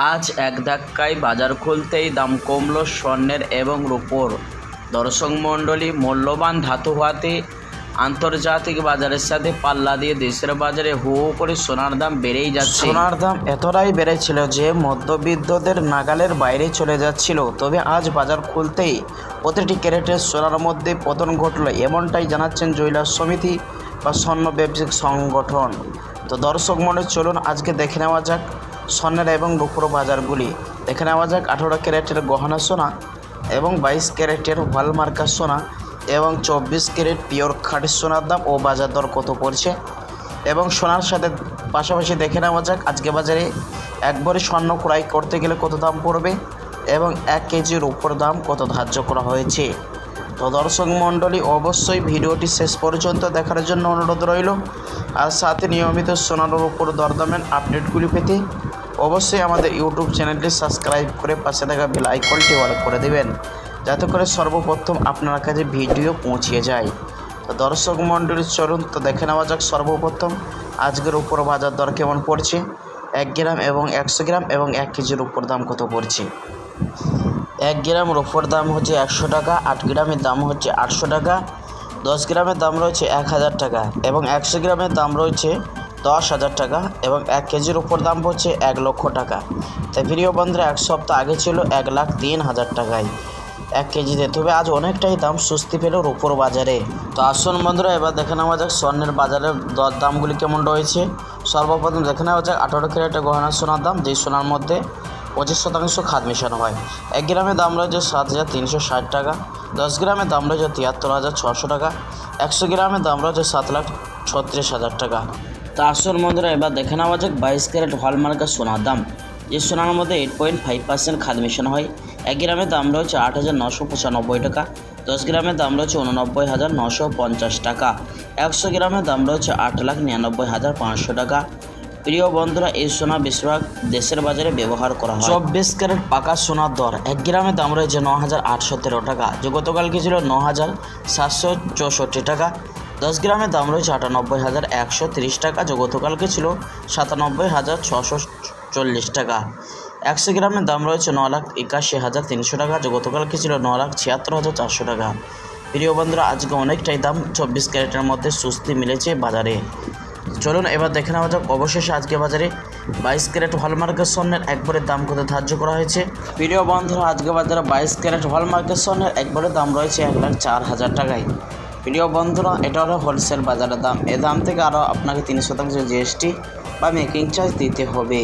আজ এক ধাক্কায় বাজার খুলতেই দাম কমল স্বর্ণের এবং রূপোর। দর্শক মণ্ডলী, মূল্যবান ধাতু হওয়াতে আন্তর্জাতিক বাজারের সাথে পাল্লা দিয়ে দেশের বাজারে হু হু করে সোনার দাম বেড়েই যাচ্ছে। সোনার দাম এতটাই বেড়েছিল যে মধ্যবিত্তদের নাগালের বাইরে চলে যাচ্ছিল। তবে আজ বাজার খুলতেই প্রতিটি ক্যারেটের সোনার মধ্যে পতন ঘটল, এমনটাই জানাচ্ছেন জুয়েলার্স সমিতি বা স্বর্ণ ব্যবসায়িক সংগঠন। তো দর্শক মণ্ডলী, চলুন আজকে দেখে নেওয়া যাক স্বর্ণের এবং রূপোর বাজারগুলি। দেখে নেওয়া যাক 18 ক্যারেটের গহনা সোনা এবং 22 ক্যারেটের হলমার্কা সোনা এবং 24 ক্যারেট পিওর খাঁটি সোনার দাম ও বাজার দর কত পড়ছে। এবং সোনার সাথে পাশাপাশি দেখে নেওয়া যাক আজকে বাজারে এক ভরি স্বর্ণ ক্রয় করতে গেলে কত দাম পড়বে এবং 1 কেজির রূপোর দাম কত ধার্য করা হয়েছে। তো দর্শক মণ্ডলী, অবশ্যই ভিডিওটি শেষ পর্যন্ত দেখার জন্য অনুরোধ রইল। আর সাথে নিয়মিত সোনার রূপোর দরদামের আপডেটগুলি পেতে অবশ্যই আমাদের ইউটিউব চ্যানেলটি সাবস্ক্রাইব করে পাশে থাকা বেল আইকনটি অল করে দেবেন, যাতে করে সর্বপ্রথম আপনার কাছে ভিডিও পৌঁছে যায়। তো দর্শক মণ্ডলী, চলুন তো দেখে নেওয়া যাক সর্বপ্রথম আজকের রূপোর বাজার দর কেমন পড়ছে। 1 গ্রাম এবং 100 গ্রাম এবং 1 কেজির রূপোর দাম কত পড়ছে। 1 গ্রাম রূপোর দাম হচ্ছে 100 টাকা, 8 গ্রামের দাম হচ্ছে 800 টাকা, 10 গ্রামের দাম রয়েছে 1000 টাকা এবং 100 গ্রামের দাম রয়েছে 10,000 টাকা এবং 1 কেজির উপর দাম হচ্ছে 1 লক্ষ টাকা। তাই প্রিয় বন্ধুরা, 1 সপ্তাহ আগে ছিল 1,03,000 টাকায় 1 কেজিতে। তবে আজ অনেকটাই দাম স্বস্তি পেল রূপোর বাজারে। তো আসুন বন্ধুরা, এবার দেখে নেওয়া যাক স্বর্ণের বাজারের দামগুলি কেমন রয়েছে। সর্বপ্রথম দেখে নেওয়া যাক 18 ক্যারেটের গহনা সোনার দাম, যেই সোনার মধ্যে 25% খাদ মেশানো হয়। 1 গ্রামের দাম রয়েছে 7,360 টাকা, 10 গ্রামের দাম রয়েছে 73,600 টাকা, 100 গ্রামের দাম রয়েছে 7,36,000 টাকা। তা আসুন বন্ধুরা, এবার দেখে নেওয়া যাক 22 ক্যারেট হলমার্কা সোনার দাম, যে সোনার মধ্যে 8.5% খাদ মেশানো হয়। 1 গ্রামের দাম রয়েছে 8,995 টাকা, 10 গ্রামের দাম রয়েছে 89,950 টাকা, 100 গ্রামের দাম রয়েছে 8,99,500 টাকা। প্রিয় বন্ধুরা, এই সোনা বেশিরভাগ দেশের বাজারে ব্যবহার করা হয়। 24 ক্যারেট পাকা সোনার দর 1 গ্রামের দাম রয়েছে 9,813 টাকা, যে গতকালকে ছিল 9,764 টাকা। 10 গ্রামের দাম রয়েছে 98,130 টাকা, যে গতকালকে ছিল 97,640 টাকা। 100 গ্রামের দাম রয়েছে 9,81,300 টাকা, যে গতকালকে ছিল 9,76,400 টাকা। প্রিয় বন্ধুরা, আজকে অনেকটাই দাম 24 ক্যারেটের মধ্যে স্বস্তি মিলেছে বাজারে। চলুন এবার দেখে নেওয়া যাক অবশেষে আজকে বাজারে 22 ক্যারেট হলমার্কের স্বর্ণের একবারের দাম কত ধার্য করা হয়েছে। প্রিয় বন্ধুরা, আজকে বাজারে 22 ক্যারেট হলমার্কের স্বর্ণের একবারের দাম রয়েছে 1,04,000 টাকায়। প্রিয় বন্ধুরা, এটা হলো হোলসেল বাজারের দাম। এ দাম থেকে আরও আপনাকে 3% জিএসটি বা মেকিং চার্জ দিতে হবে।